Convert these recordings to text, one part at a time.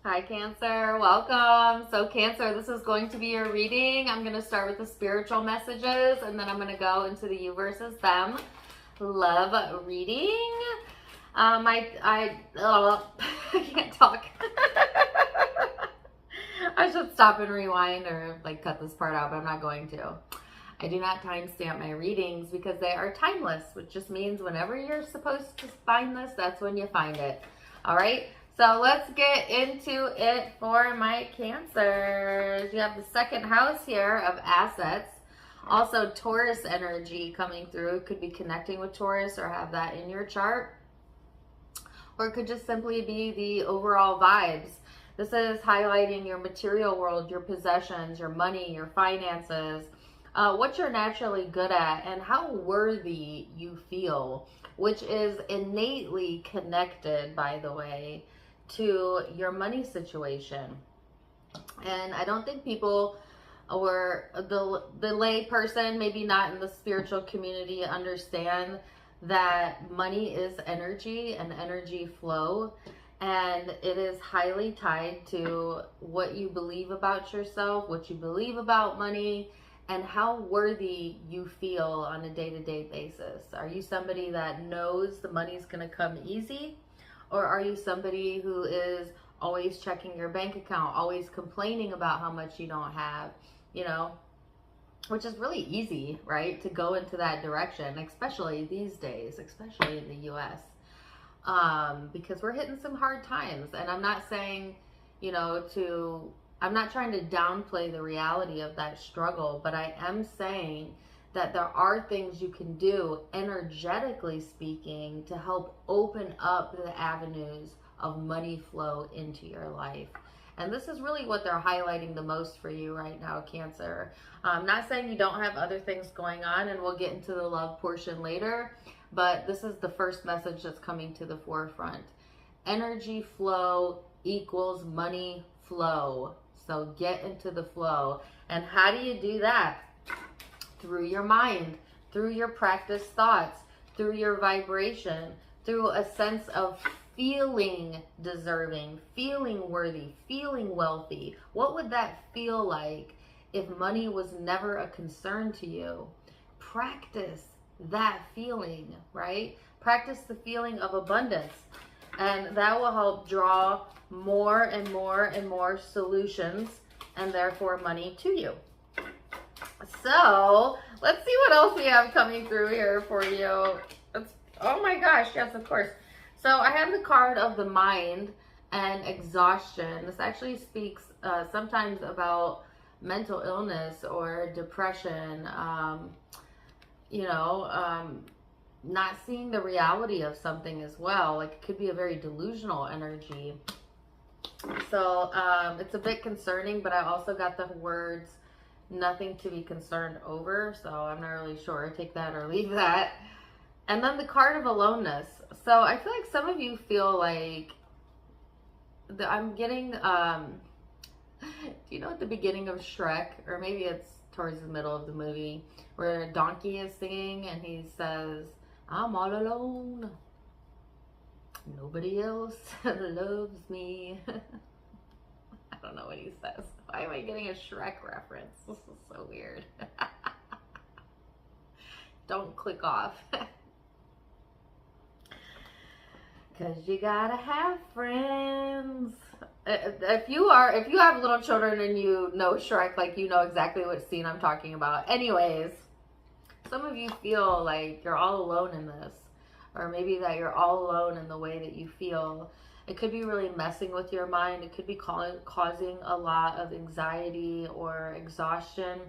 Hi, Cancer. Welcome. So, Cancer, this is going to be your reading. I'm going to start with the spiritual messages, and then I'm going to go into the you versus them love reading. I can't talk. I should stop and rewind or like cut this part out, but I'm not going to. I do not timestamp my readings because they are timeless, which just means whenever you're supposed to find this, that's when you find it. All right. So let's get into it for my Cancers. You have the second house here of assets. Also, Taurus energy coming through. It could be connecting with Taurus or have that in your chart. Or it could just simply be the overall vibes. This is highlighting your material world, your possessions, your money, your finances, what you're naturally good at, and how worthy you feel, which is innately connected, by the way, to your money situation. And I don't think people, or the lay person, maybe not in the spiritual community, understand that money is energy and energy flow, and it is highly tied to what you believe about yourself, what you believe about money, and how worthy you feel on a day-to-day basis. Are you somebody that knows the money's going to come easy? Or are you somebody who is always checking your bank account, always complaining about how much you don't have, you know, which is really easy, right, to go into that direction, especially these days, especially in the US, because we're hitting some hard times. And I'm not saying, you know, I'm not trying to downplay the reality of that struggle, but I am saying that there are things you can do, energetically speaking, to help open up the avenues of money flow into your life. And this is really what they're highlighting the most for you right now, Cancer. I'm not saying you don't have other things going on, and we'll get into the love portion later, but this is the first message that's coming to the forefront. Energy flow equals money flow. So get into the flow. And how do you do that? Through your mind, through your practice thoughts, through your vibration, through a sense of feeling deserving, feeling worthy, feeling wealthy. What would that feel like if money was never a concern to you? Practice that feeling, right? Practice the feeling of abundance, and that will help draw more and more and more solutions, and therefore money to you. So let's see what else we have coming through here for you. Oh my gosh, yes, of course. So I have the card of the mind and exhaustion. This actually speaks sometimes about mental illness or depression, not seeing the reality of something as well. Like, it could be a very delusional energy. So it's a bit concerning, but I also got the words nothing to be concerned over, so I'm not really sure. Take that or leave that. And then the card of aloneness. So I feel like some of you feel like I'm getting do you know at the beginning of Shrek, or maybe it's towards the middle of the movie, where Donkey is singing and he says, I'm all alone, nobody else loves me. I don't know what he says. Why am I getting a Shrek reference? This is so weird. Don't click off. Because you gotta have friends. If you have little children and you know Shrek, like, you know exactly what scene I'm talking about. Anyways, some of you feel like you're all alone in this, or maybe that you're all alone in the way that you feel. It could be really messing with your mind. It could be causing a lot of anxiety or exhaustion,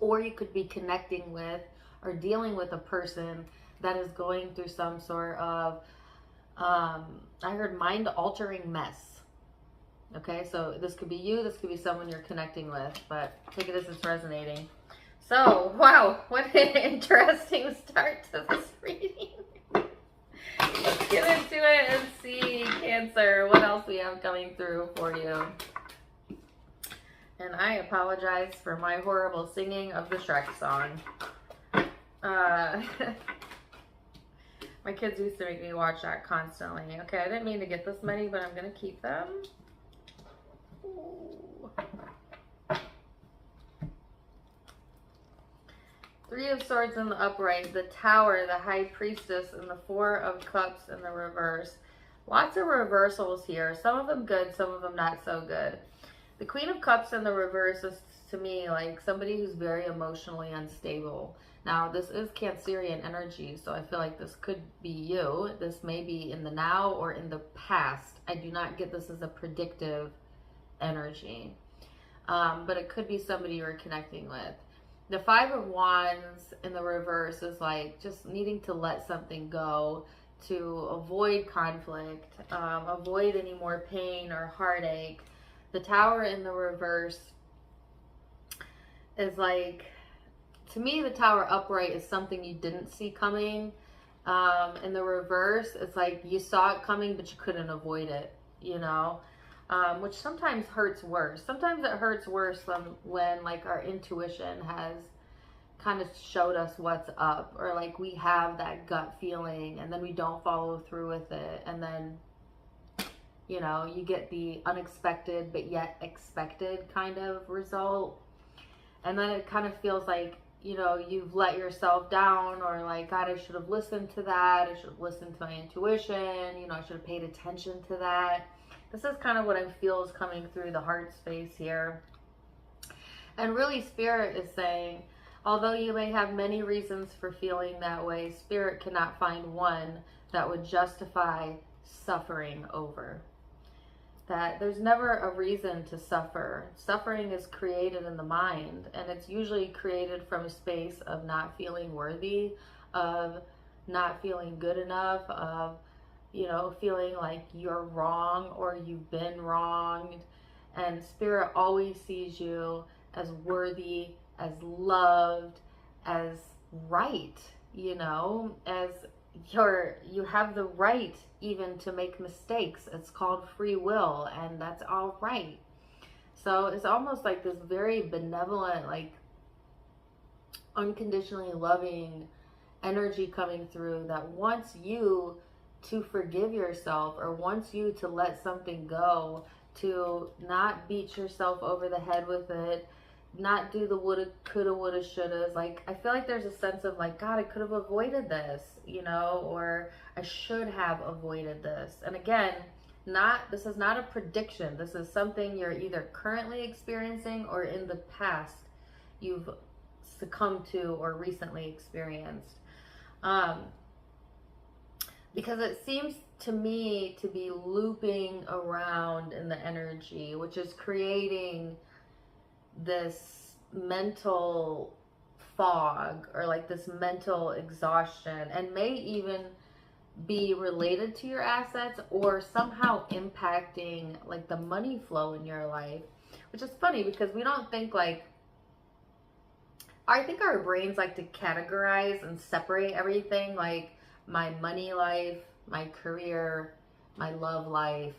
or you could be connecting with or dealing with a person that is going through some sort of I heard mind-altering mess. Okay, so this could be you, this could be someone you're connecting with, but take it as it's resonating. So, wow, what an interesting start to this reading. Let's get into it and see, Cancer, what else we have coming through for you. And I apologize for my horrible singing of the Shrek song. My kids used to make me watch that constantly. Okay, I didn't mean to get this many, but I'm going to keep them. Ooh. Three of Swords in the upright, the Tower, the High Priestess, and the Four of Cups in the reverse. Lots of reversals here. Some of them good, some of them not so good. The Queen of Cups in the reverse is, to me, like somebody who's very emotionally unstable. Now, this is Cancerian energy, so I feel like this could be you. This may be in the now or in the past. I do not get this as a predictive energy. But it could be somebody you're connecting with. The Five of Wands in the reverse is like just needing to let something go, to avoid conflict, avoid any more pain or heartache. The Tower in the reverse is like, to me, the Tower upright is something you didn't see coming. In the reverse, it's like you saw it coming, but you couldn't avoid it, you know? Which sometimes hurts worse. Sometimes it hurts worse than when like our intuition has kind of showed us what's up, or like we have that gut feeling and then we don't follow through with it, and then, you know, you get the unexpected but yet expected kind of result, and then it kind of feels like, you know, you've let yourself down, or like, God, I should have listened to that, I should have listened to my intuition, you know, I should have paid attention to that. This is kind of what I feel is coming through the heart space here. And really, Spirit is saying, although you may have many reasons for feeling that way, Spirit cannot find one that would justify suffering over. That there's never a reason to suffer. Suffering is created in the mind, and it's usually created from a space of not feeling worthy, of not feeling good enough, of, you know, feeling like you're wrong or you've been wronged. And Spirit always sees you as worthy, as loved, as right, you know, as you have the right even to make mistakes. It's called free will, and that's all right. So it's almost like this very benevolent, like unconditionally loving energy coming through that wants you to forgive yourself, or wants you to let something go, to not beat yourself over the head with it, not do the woulda, coulda, woulda, shouldas. Like, I feel like there's a sense of like, God, I could have avoided this, you know, or I should have avoided this. And again, this is not a prediction. This is something you're either currently experiencing or in the past you've succumbed to or recently experienced. Because it seems to me to be looping around in the energy, which is creating this mental fog, or like this mental exhaustion, and may even be related to your assets, or somehow impacting like the money flow in your life. Which is funny because we don't think like, I think our brains like to categorize and separate everything, like my money life, my career, my love life,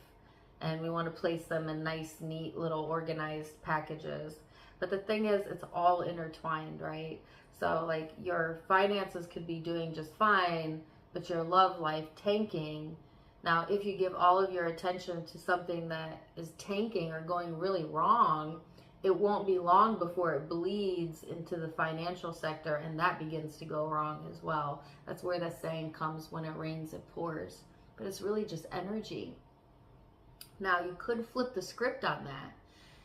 and we want to place them in nice, neat, little organized packages. But the thing is, it's all intertwined, right? So like your finances could be doing just fine, but your love life tanking. Now, if you give all of your attention to something that is tanking or going really wrong, it won't be long before it bleeds into the financial sector, and that begins to go wrong as well. That's where the saying comes, when it rains, it pours. But it's really just energy. Now, you could flip the script on that.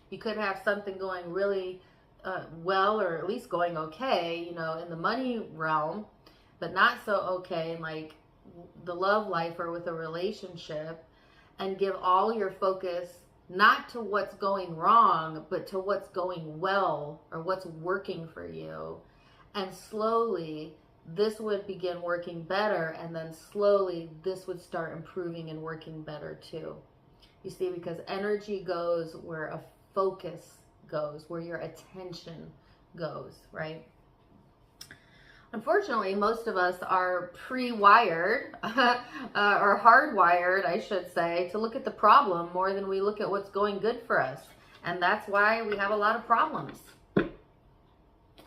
You could have something going really well, or at least going okay, you know, in the money realm, but not so okay in like the love life or with a relationship, and give all your focus not to what's going wrong, but to what's going well, or what's working for you. And slowly this would begin working better, and then slowly this would start improving and working better too. You see, because energy goes where a focus goes, where your attention goes, right? Unfortunately, most of us are pre-wired or hardwired, I should say, to look at the problem more than we look at what's going good for us. And that's why we have a lot of problems.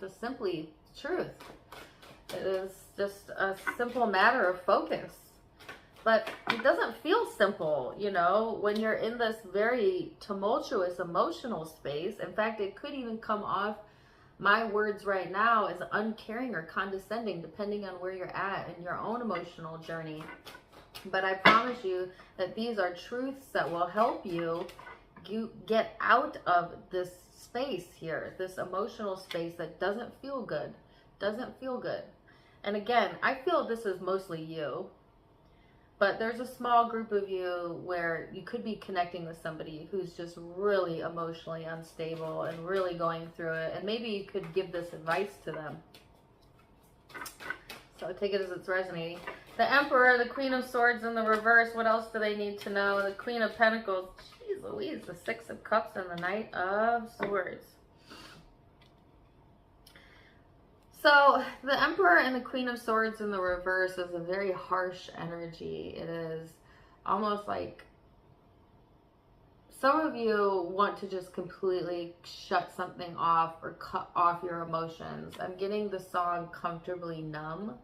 Just simply truth. It is just a simple matter of focus. But it doesn't feel simple, you know, when you're in this very tumultuous emotional space. In fact, it could even come off, my words right now, as uncaring or condescending, depending on where you're at in your own emotional journey. But I promise you that these are truths that will help you get out of this space here, this emotional space that doesn't feel good, doesn't feel good. And again, I feel this is mostly you, but there's a small group of you where you could be connecting with somebody who's just really emotionally unstable and really going through it. And maybe you could give this advice to them. So take it as it's resonating. The Emperor, the Queen of Swords in the reverse. What else do they need to know? The Queen of Pentacles. Jeez Louise. The Six of Cups and the Knight of Swords. So the Emperor and the Queen of Swords in the reverse is a very harsh energy. It is almost like some of you want to just completely shut something off or cut off your emotions. I'm getting the song Comfortably Numb.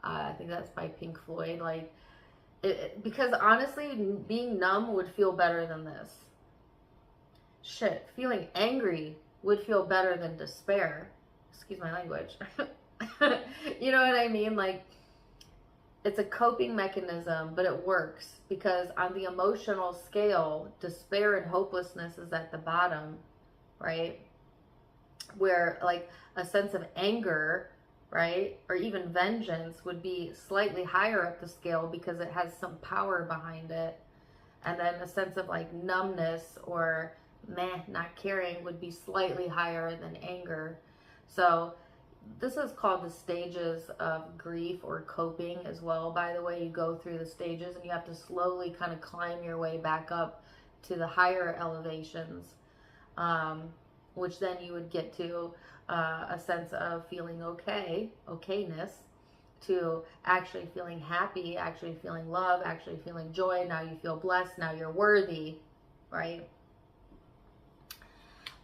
I think that's by Pink Floyd. Like, because honestly, being numb would feel better than this. Shit, feeling angry would feel better than despair. Excuse my language. You know what I mean? Like, it's a coping mechanism, but it works because on the emotional scale, despair and hopelessness is at the bottom, right? Where like a sense of anger, right, or even vengeance would be slightly higher up the scale because it has some power behind it. And then a sense of like numbness or meh, not caring would be slightly higher than anger. So this is called the stages of grief or coping as well. By the way, you go through the stages and you have to slowly kind of climb your way back up to the higher elevations, which then you would get to a sense of feeling okayness, to actually feeling happy, actually feeling love, actually feeling joy. Now you feel blessed. Now you're worthy, right?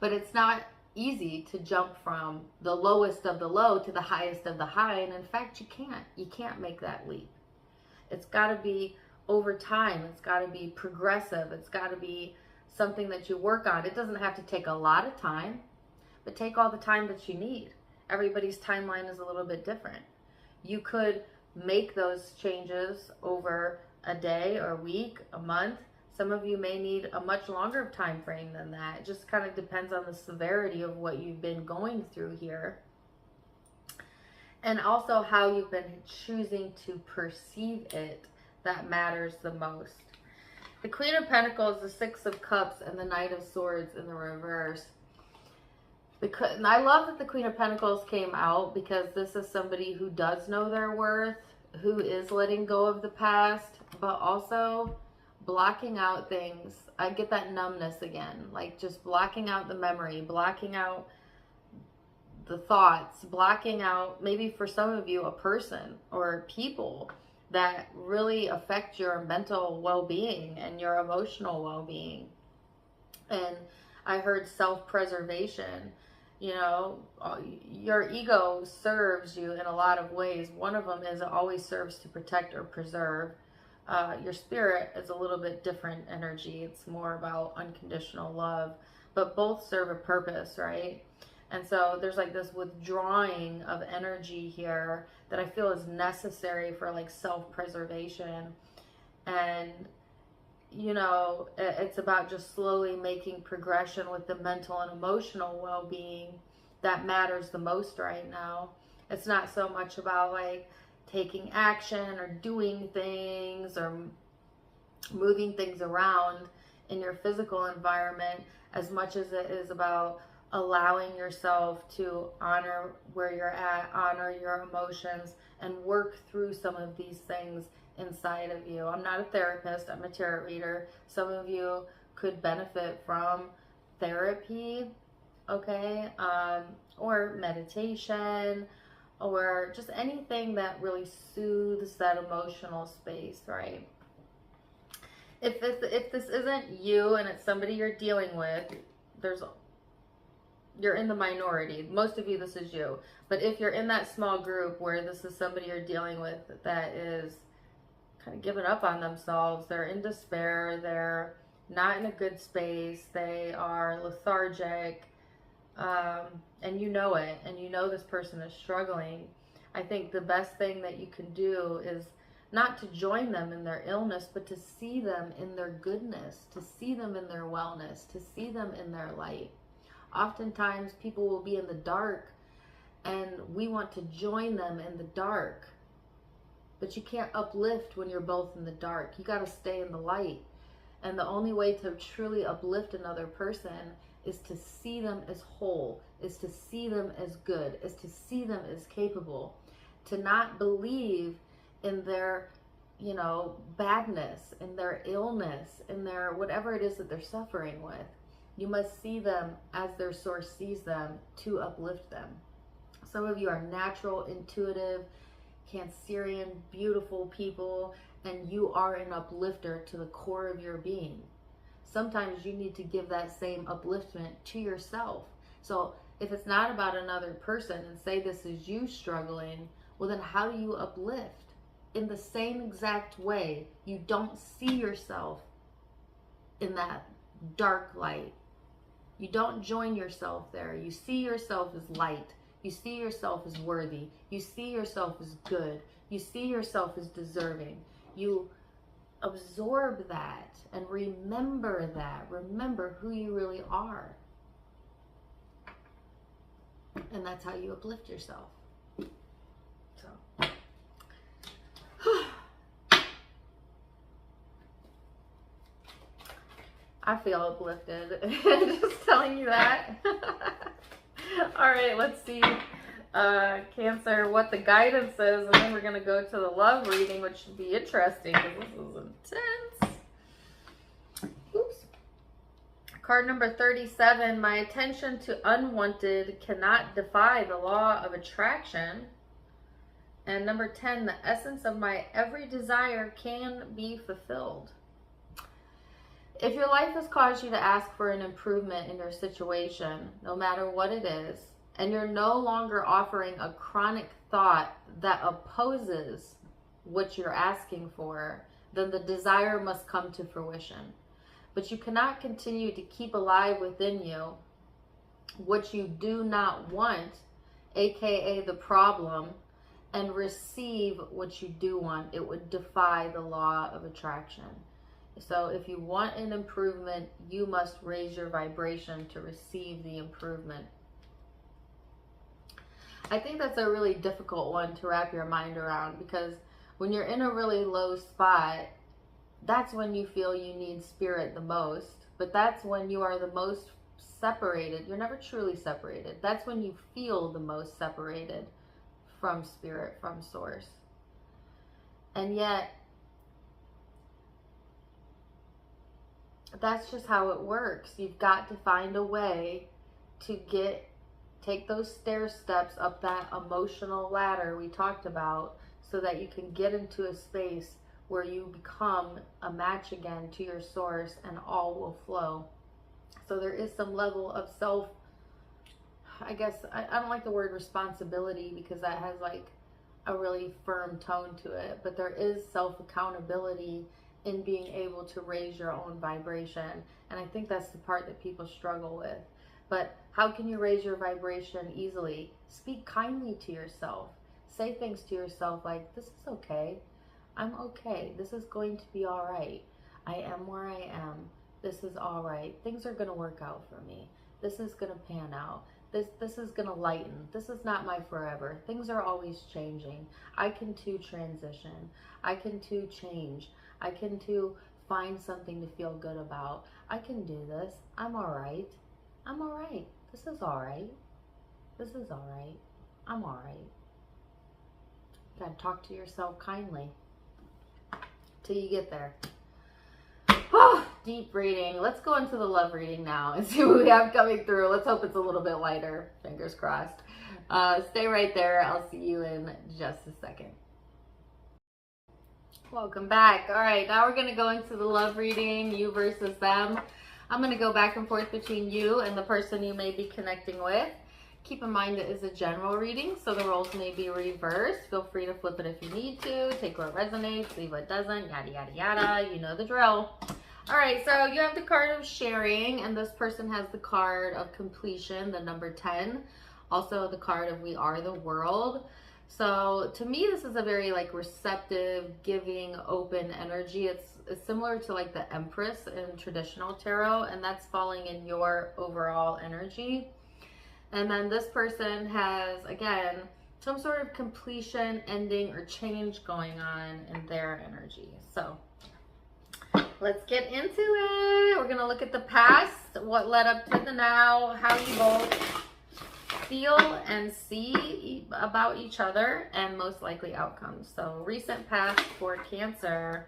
But it's not easy to jump from the lowest of the low to the highest of the high. And in fact, you can't make that leap. It's got to be over time. It's got to be progressive. It's got to be something that you work on. It doesn't have to take a lot of time, but take all the time that you need. Everybody's timeline is a little bit different. You could make those changes over a day or a week, a month. Some of you may need a much longer time frame than that. It just kind of depends on the severity of what you've been going through here. And also how you've been choosing to perceive it, that matters the most. The Queen of Pentacles, the Six of Cups, and the Knight of Swords in the reverse. And I love that the Queen of Pentacles came out because this is somebody who does know their worth, who is letting go of the past, but also blocking out things. I get that numbness again, like just blocking out the memory, blocking out the thoughts, blocking out maybe for some of you a person or people that really affect your mental well-being and your emotional well-being. And I heard self-preservation. You know, your ego serves you in a lot of ways. One of them is it always serves to protect or preserve. Your spirit is a little bit different energy. It's more about unconditional love, but both serve a purpose, right? And so there's like this withdrawing of energy here that I feel is necessary for like self-preservation. And, you know, it's about just slowly making progression with the mental and emotional well-being that matters the most right now. It's not so much about like taking action or doing things or moving things around in your physical environment as much as it is about allowing yourself to honor where you're at, honor your emotions, and work through some of these things inside of you. I'm not a therapist, I'm a tarot reader. Some of you could benefit from therapy, okay, or meditation, or just anything that really soothes that emotional space, right? If this isn't you and it's somebody you're dealing with, you're in the minority. Most of you, this is you. But if you're in that small group where this is somebody you're dealing with that is kind of given up on themselves. They're in despair. They're not in a good space. They are lethargic. And you know it, and you know this person is struggling. I think the best thing that you can do is not to join them in their illness, but to see them in their goodness, to see them in their wellness, to see them in their light. Oftentimes people will be in the dark and we want to join them in the dark, but you can't uplift when you're both in the dark. You got to stay in the light. And the only way to truly uplift another person is to see them as whole, is to see them as good, is to see them as capable, to not believe in their, badness, in their illness, in their whatever it is that they're suffering with. You must see them as their source sees them to uplift them. Some of you are natural, intuitive, Cancerian, beautiful people, and you are an uplifter to the core of your being. Sometimes you need to give that same upliftment to yourself. So if it's not about another person, and say this is you struggling, well then how do you uplift? In the same exact way, you don't see yourself in that dark light. You don't join yourself there. You see yourself as light. You see yourself as worthy. You see yourself as good. You see yourself as deserving. You absorb that and remember that. Remember who you really are. And that's how you uplift yourself. So, I feel uplifted just telling you that. All right, let's see, Cancer, what the guidance is, and then we're going to go to the love reading, which should be interesting because this is intense. Oops. Card number 37, my attention to unwanted cannot defy the law of attraction. And number 10, the essence of my every desire can be fulfilled. If your life has caused you to ask for an improvement in your situation, no matter what it is, and you're no longer offering a chronic thought that opposes what you're asking for, then the desire must come to fruition. But you cannot continue to keep alive within you what you do not want, aka the problem, and receive what you do want. It would defy the law of attraction. So if you want an improvement, you must raise your vibration to receive the improvement. I think that's a really difficult one to wrap your mind around, because when you're in a really low spot, that's when you feel you need spirit the most. But that's when you are the most separated. You're never truly separated. That's when you feel the most separated from spirit, from source. And yet, that's just how it works. You've got to find a way to take those stair steps up that emotional ladder we talked about, so that you can get into a space where you become a match again to your source and all will flow. So there is some level of self, I guess, I don't like the word responsibility because that has like a really firm tone to it, but there is self-accountability in being able to raise your own vibration. And I think that's the part that people struggle with. But how can you raise your vibration easily? Speak kindly to yourself. Say things to yourself like, this is okay. I'm okay. This is going to be all right. I am where I am. This is all right. Things are going to work out for me. This is going to pan out. This is going to lighten. This is not my forever. Things are always changing. I can too transition. I can too change. I can too find something to feel good about. I can do this. I'm all right. I'm all right. This is all right. This is all right. I'm all right. You gotta talk to yourself kindly till you get there. Oh, deep reading. Let's go into the love reading now and see what we have coming through. Let's hope it's a little bit lighter. Fingers crossed. Stay right there. I'll see you in just a second. Welcome back. All right, now we're going to go into the love reading, you versus them. I'm going to go back and forth between you and the person you may be connecting with. Keep in mind it is a general reading, so the roles may be reversed. Feel free to flip it if you need to. Take what resonates, leave what doesn't, yada, yada, yada. You know the drill. All right, so you have the card of sharing, and this person has the card of completion, the number 10. Also the card of we are the world. So to me, this is a very like receptive, giving, open energy. It's similar to like the Empress in traditional tarot, and that's falling in your overall energy. And then this person has, again, some sort of completion, ending, or change going on in their energy. So let's get into it. We're going to look at the past, what led up to the now, how you both feel and see about each other, and most likely outcomes. So recent past for Cancer,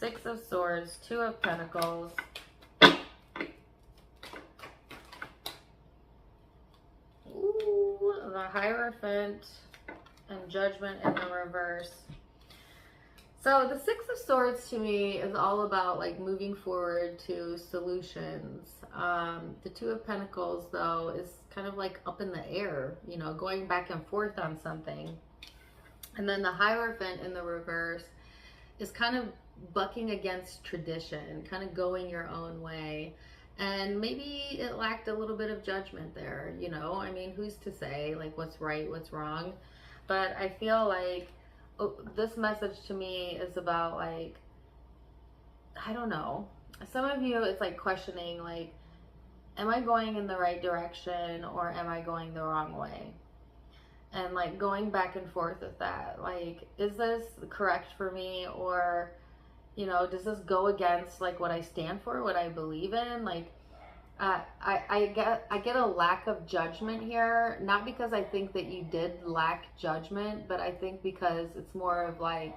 6 of Swords, 2 of Pentacles, the Hierophant, and Judgment in the reverse. So the 6 of Swords to me is all about like moving forward to solutions. The 2 of Pentacles though is kind of like up in the air, you know, going back and forth on something. And then the Hierophant in the reverse is kind of bucking against tradition, kind of going your own way. And maybe it lacked a little bit of judgment there, you know? I mean, who's to say, like, what's right, what's wrong? But I feel like this message to me is about, like, I don't know. Some of you, it's like questioning, like, am I going in the right direction or am I going the wrong way? And, like, going back and forth with that. Like, is this correct for me, or... you know, does this go against like what I stand for, what I believe in? Like, I get a lack of judgment here, not because I think that you did lack judgment, but I think because it's more of like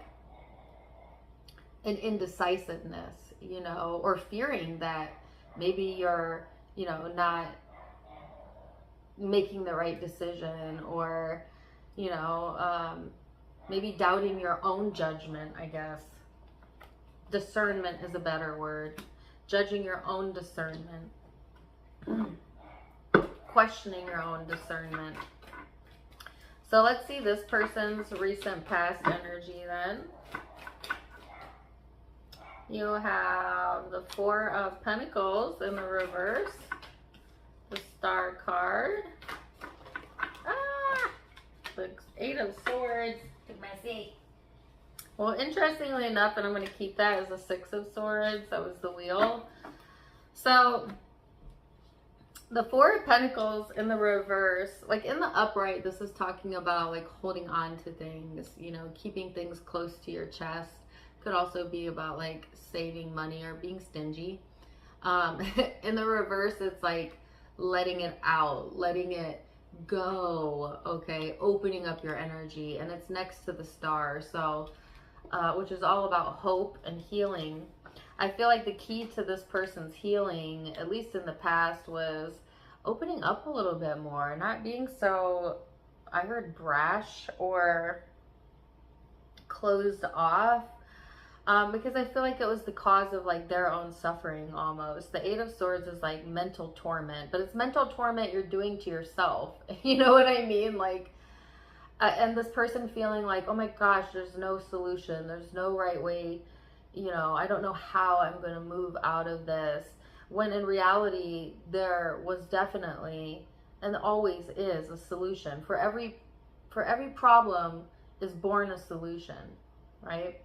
an indecisiveness, you know, or fearing that maybe you're, you know, not making the right decision, or, you know, maybe doubting your own judgment, I guess. Discernment is a better word. Judging your own discernment. Questioning your own discernment. So let's see this person's recent past energy then. You have the 4 of Pentacles in the reverse. The Star card. The 8 of Swords. Took my seat. Well, interestingly enough, and I'm going to keep that as a 6 of Swords, that was the wheel. So, the 4 of Pentacles in the reverse, like in the upright, this is talking about like holding on to things, you know, keeping things close to your chest. Could also be about like saving money or being stingy. In the reverse, it's like letting it out, letting it go, okay, opening up your energy, and it's next to the Star. So, which is all about hope and healing. I feel like the key to this person's healing, at least in the past, was opening up a little bit more, not being so, I heard, brash or closed off, because I feel like it was the cause of like their own suffering almost. The 8 of Swords is like mental torment, but it's mental torment you're doing to yourself. You know what I mean? Like, and this person feeling like, oh my gosh, there's no solution. There's no right way. You know, I don't know how I'm going to move out of this. When in reality, there was definitely, and always is, a solution. For every problem is born a solution, right?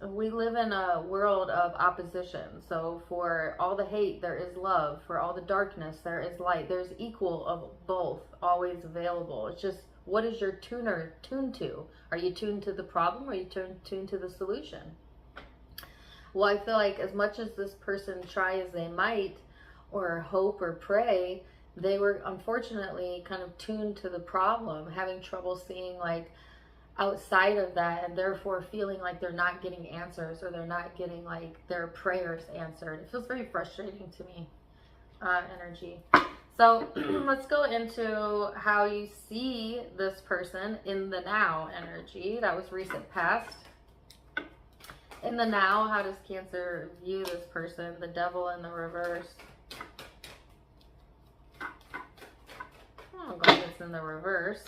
We live in a world of opposition. So for all the hate, there is love. For all the darkness, there is light. There's equal of both always available. It's just, what is your tuner tuned to? Are you tuned to the problem, or are you tuned to the solution? Well, I feel like as much as this person try as they might, or hope or pray, they were unfortunately kind of tuned to the problem, having trouble seeing like outside of that, and therefore feeling like they're not getting answers, or they're not getting like their prayers answered. It feels very frustrating to me, energy. So let's go into how you see this person in the now energy. That was recent past. In the now, how does Cancer view this person? The Devil in the reverse. in the reverse.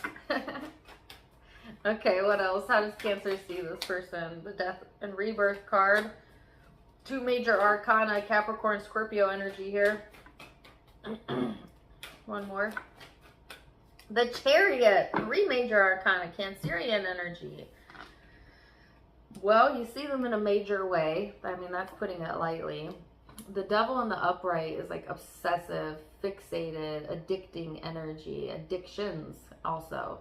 Okay, what else? How does Cancer see this person? The Death and Rebirth card. 2 major arcana, Capricorn, Scorpio energy here. One more. The Chariot, 3 major arcana, Cancerian energy. Well, you see them in a major way. I mean, that's putting it lightly. The Devil in the upright is like obsessive, fixated, addicting energy, addictions also.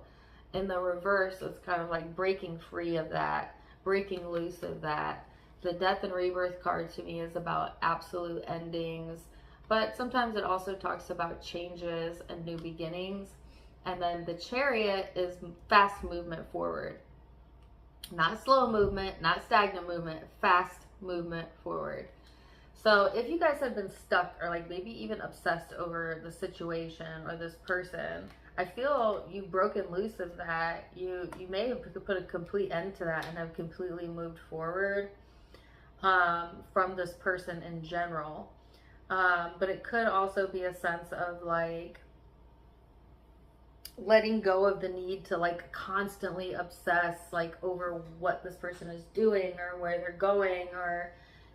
In the reverse, it's kind of like breaking free of that, breaking loose of that. The Death and Rebirth card to me is about absolute endings, but sometimes it also talks about changes and new beginnings. And then the Chariot is fast movement forward. Not slow movement, not stagnant movement, fast movement forward. So if you guys have been stuck or like maybe even obsessed over the situation or this person, I feel you've broken loose of that. You may have put a complete end to that and have completely moved forward from this person in general. But it could also be a sense of like letting go of the need to like constantly obsess like over what this person is doing or where they're going or,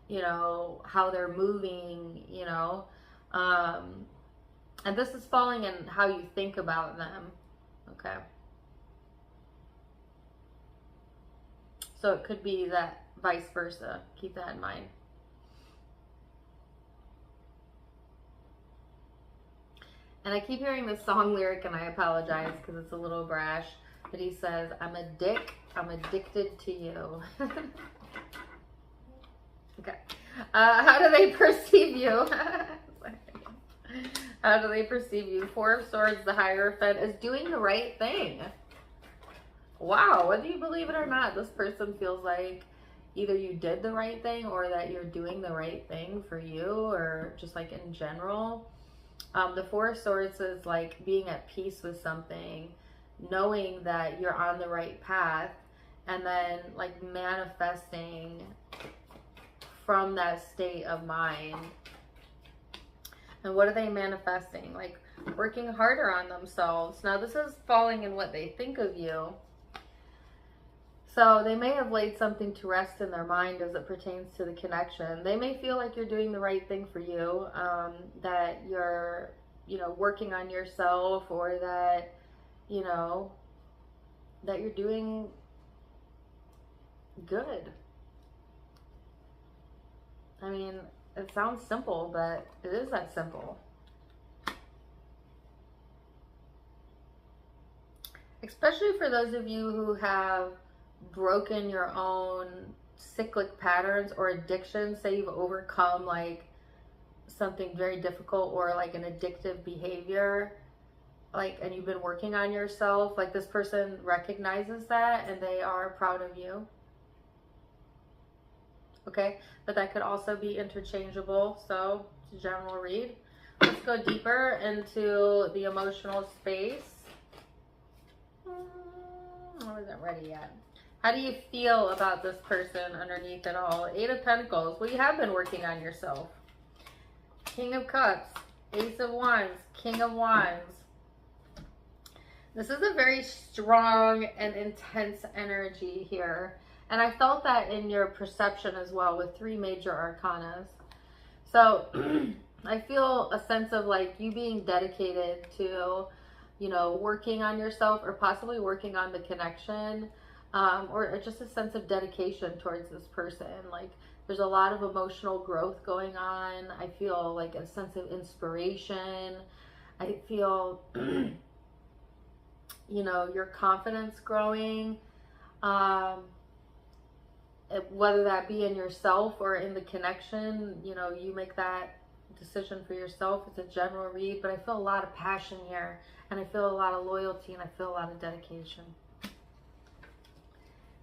you know, how they're moving, you know. And this is falling in how you think about them. Okay. So it could be that vice versa. Keep that in mind. And I keep hearing this song lyric, and I apologize because it's a little brash, but he says, I'm a dick, I'm addicted to you. Okay. How do they perceive you? How do they perceive you? 4 of Swords, the Hierophant, is doing the right thing. Wow, whether you believe it or not, this person feels like either you did the right thing or that you're doing the right thing for you or just like in general. The 4 of Swords is like being at peace with something, knowing that you're on the right path, and then like manifesting from that state of mind. And what are they manifesting? Like working harder on themselves. Now this is falling in what they think of you. So they may have laid something to rest in their mind as it pertains to the connection. They may feel like you're doing the right thing for you, that you're, you know, working on yourself, or that, you know, that you're doing good. I mean, it sounds simple, but it is that simple. Especially for those of you who have broken your own cyclic patterns or addictions. Say you've overcome like something very difficult or like an addictive behavior, like, and you've been working on yourself. Like this person recognizes that and they are proud of you. Okay, but that could also be interchangeable. So it's a general read. Let's go deeper into the emotional space. I wasn't ready yet. How do you feel about this person underneath it all? 8 of Pentacles. Well, you have been working on yourself. King of Cups, Ace of Wands, King of Wands. This is a very strong and intense energy here. And I felt that in your perception as well with 3 major arcanas. So I feel a sense of like you being dedicated to, you know, working on yourself or possibly working on the connection, or just a sense of dedication towards this person. Like there's a lot of emotional growth going on. I feel like a sense of inspiration. I feel, you know, your confidence growing. Whether that be in yourself or in the connection, you know, you make that decision for yourself. It's a general read, but I feel a lot of passion here, and I feel a lot of loyalty, and I feel a lot of dedication.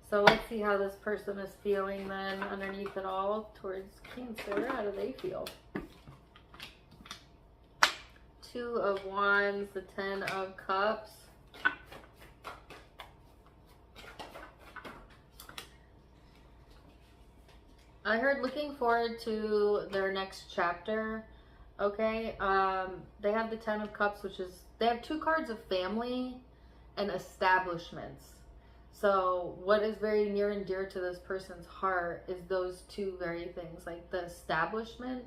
So let's see how this person is feeling then underneath it all towards Cancer. How do they feel? 2 of Wands, the 10 of Cups. I heard looking forward to their next chapter. Okay, they have the Ten of Cups, which is, they have two cards of family and establishments. So what is very near and dear to this person's heart is those two very things, like the establishment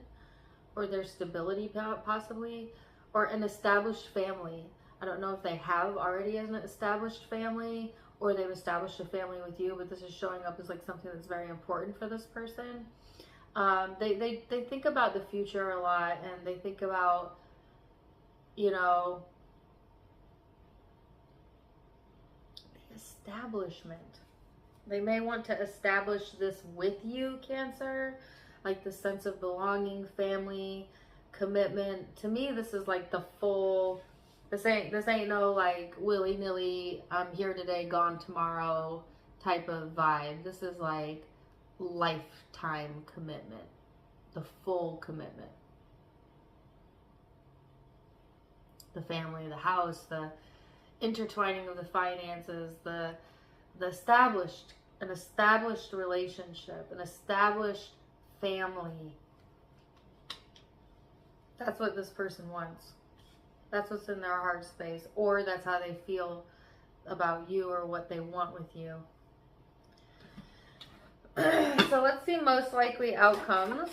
or their stability possibly, or an established family. I don't know if they have already an established family or they've established a family with you, but this is showing up as like something that's very important for this person. They think about the future a lot, and they think about, you know, the establishment. They may want to establish this with you, Cancer, like the sense of belonging, family, commitment. To me, this is like the full, this ain't no like willy-nilly, I'm here today, gone tomorrow type of vibe. This is like lifetime commitment, the full commitment. The family, the house, the intertwining of the finances, the established, an established relationship, an established family. That's what this person wants. That's what's in their heart space, or that's how they feel about you or what they want with you. So let's see most likely outcomes.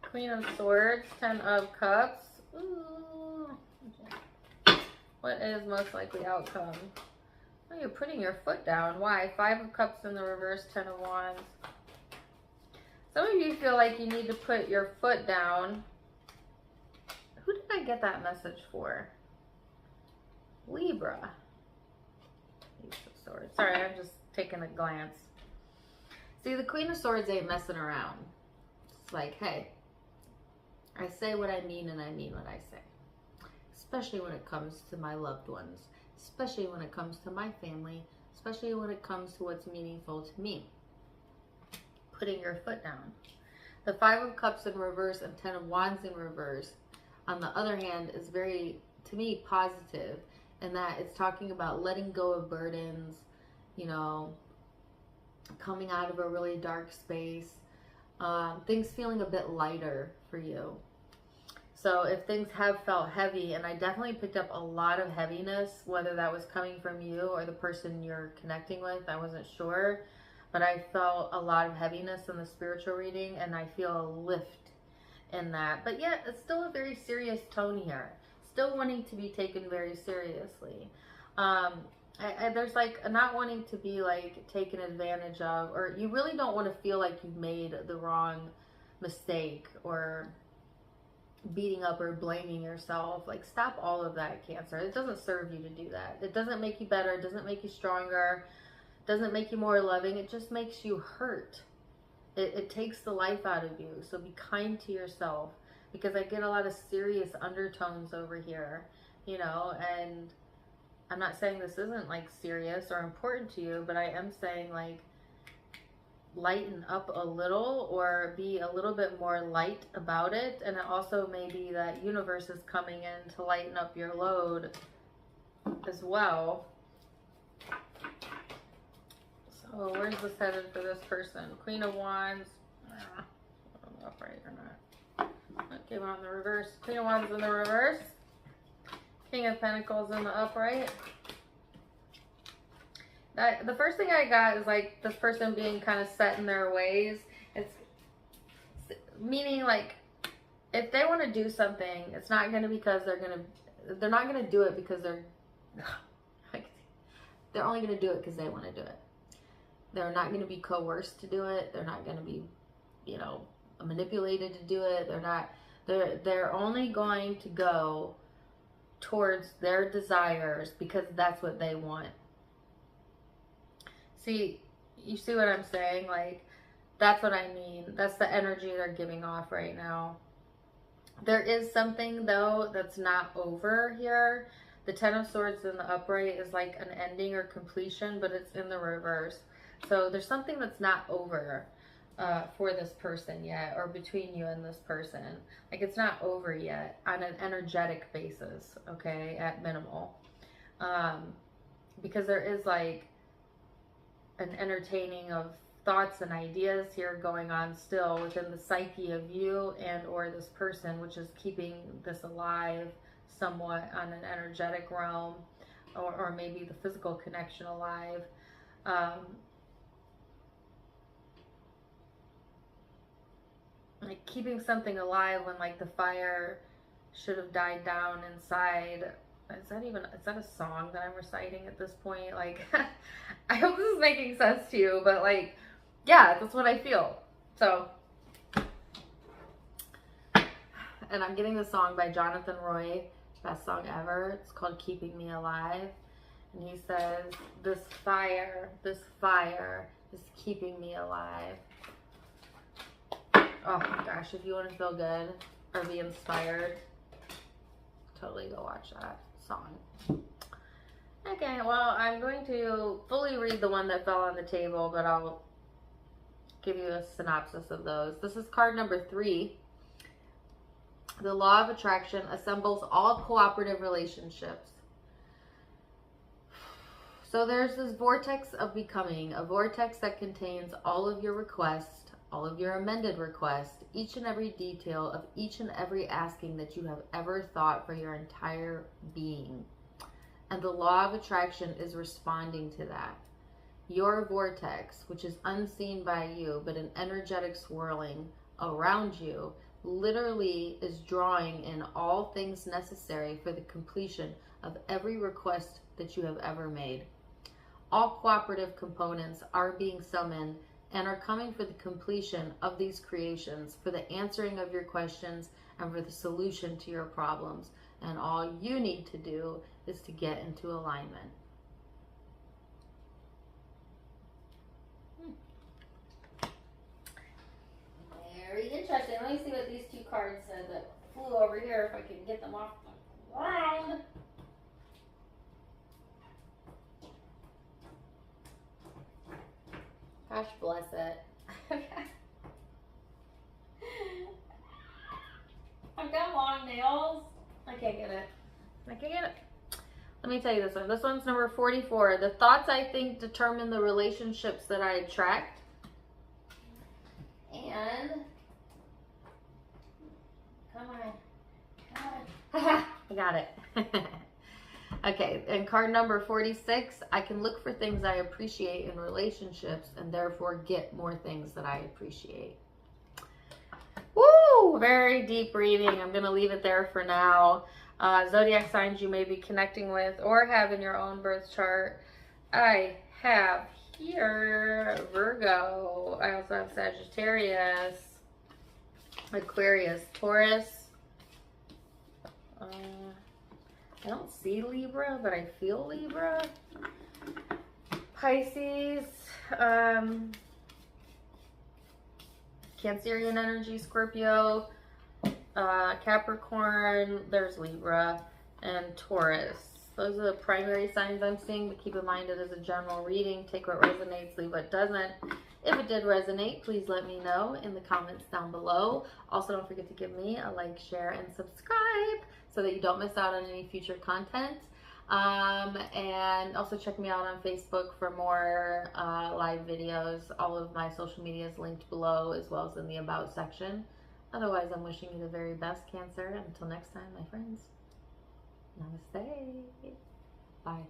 Queen of Swords, Ten of Cups. Ooh. Okay. What is most likely outcome? Oh, you're putting your foot down. Why? Five of Cups in the reverse, Ten of Wands. Some of you feel like you need to put your foot down. Who did I get that message for? Libra. Ace of Swords. Sorry, I'm just taking a glance. See, the Queen of Swords ain't messing around. It's like, hey, I say what I mean and I mean what I say. Especially when it comes to my loved ones. Especially when it comes to my family. Especially when it comes to what's meaningful to me. Putting your foot down. The Five of Cups in reverse and Ten of Wands in reverse, on the other hand, is very, to me, positive. In that it's talking about letting go of burdens, you know, coming out of a really dark space, things feeling a bit lighter for you. So if things have felt heavy, and I definitely picked up a lot of heaviness, whether that was coming from you or the person you're connecting with, I wasn't sure, but I felt a lot of heaviness in the spiritual reading, and I feel a lift in that. But yet, it's still a very serious tone here. Still wanting to be taken very seriously. There's like not wanting to be like taken advantage of, or you really don't want to feel like you've made the wrong mistake or beating up or blaming yourself. Like, stop all of that, Cancer. It doesn't serve you to do that. It doesn't make you better. It doesn't make you stronger. It doesn't make you more loving. It just makes you hurt. It takes the life out of you. So be kind to yourself, because I get a lot of serious undertones over here, you know, and I'm not saying this isn't like serious or important to you, but I am saying like lighten up a little, or be a little bit more light about it. And it also may be that universe is coming in to lighten up your load as well. So where's this headed for this person? Queen of Wands. I don't know if right or not. That came out in the reverse. Queen of Wands in the reverse. King of Pentacles in the upright. The first thing I got is like this person being kind of set in their ways. It's meaning like if they want to do something, it's not going to because they're not going to do it because they're only going to do it because they want to do it. They're not going to be coerced to do it. They're not going to be, you know, manipulated to do it. They're only going to go towards their desires because that's what they want. See, you see what I'm saying? Like, that's what I mean. That's the energy they're giving off right now. There is something, though, that's not over here. The Ten of Swords in the upright is like an ending or completion, but it's in the reverse. So there's something that's not over for this person yet, or between you and this person. Like, it's not over yet on an energetic basis, okay, at minimal. Because there is like an entertaining of thoughts and ideas here going on still within the psyche of you and or this person, which is keeping this alive somewhat on an energetic realm, or maybe the physical connection alive. Like keeping something alive when like the fire should have died down inside. Is that a song that I'm reciting at this point? Like, I hope this is making sense to you, but like, yeah, that's what I feel. So, and I'm getting the song by Jonathan Roy, best song ever. It's called Keeping Me Alive. And he says, this fire is keeping me alive. Oh my gosh, if you want to feel good or be inspired, totally go watch that song. Okay, well, I'm going to fully read the one that fell on the table, but I'll give you a synopsis of those. This is card number 3. The law of attraction assembles all cooperative relationships. So there's this vortex of becoming, a vortex that contains all of your requests, all of your amended requests, each and every detail of each and every asking that you have ever thought for your entire being. And the law of attraction is responding to that. Your vortex, which is unseen by you, but an energetic swirling around you, literally is drawing in all things necessary for the completion of every request that you have ever made. All cooperative components are being summoned and are coming for the completion of these creations, for the answering of your questions, and for the solution to your problems. And all you need to do is to get into alignment. Very interesting. Let me see what these 2 cards said that flew over here, if I can get them off the ground. Gosh bless it. I've got long nails. I can't get it. Let me tell you this one. This one's number 44. The thoughts I think determine the relationships that I attract. And come on. I got it. Okay, and card number 46, I can look for things I appreciate in relationships and therefore get more things that I appreciate. Woo! Very deep reading. I'm going to leave it there for now. Zodiac signs you may be connecting with or have in your own birth chart. I have here Virgo. I also have Sagittarius, Aquarius, Taurus. I don't see Libra, but I feel Libra. Pisces, Cancerian energy, Scorpio, Capricorn, there's Libra, and Taurus. Those are the primary signs I'm seeing, but keep in mind it is a general reading. Take what resonates, leave what doesn't. If it did resonate, please let me know in the comments down below. Also, don't forget to give me a like, share, and subscribe so that you don't miss out on any future content. And also check me out on Facebook for more live videos. All of my social media is linked below, as well as in the About section. Otherwise, I'm wishing you the very best, Cancer. Until next time, my friends. Namaste. Bye.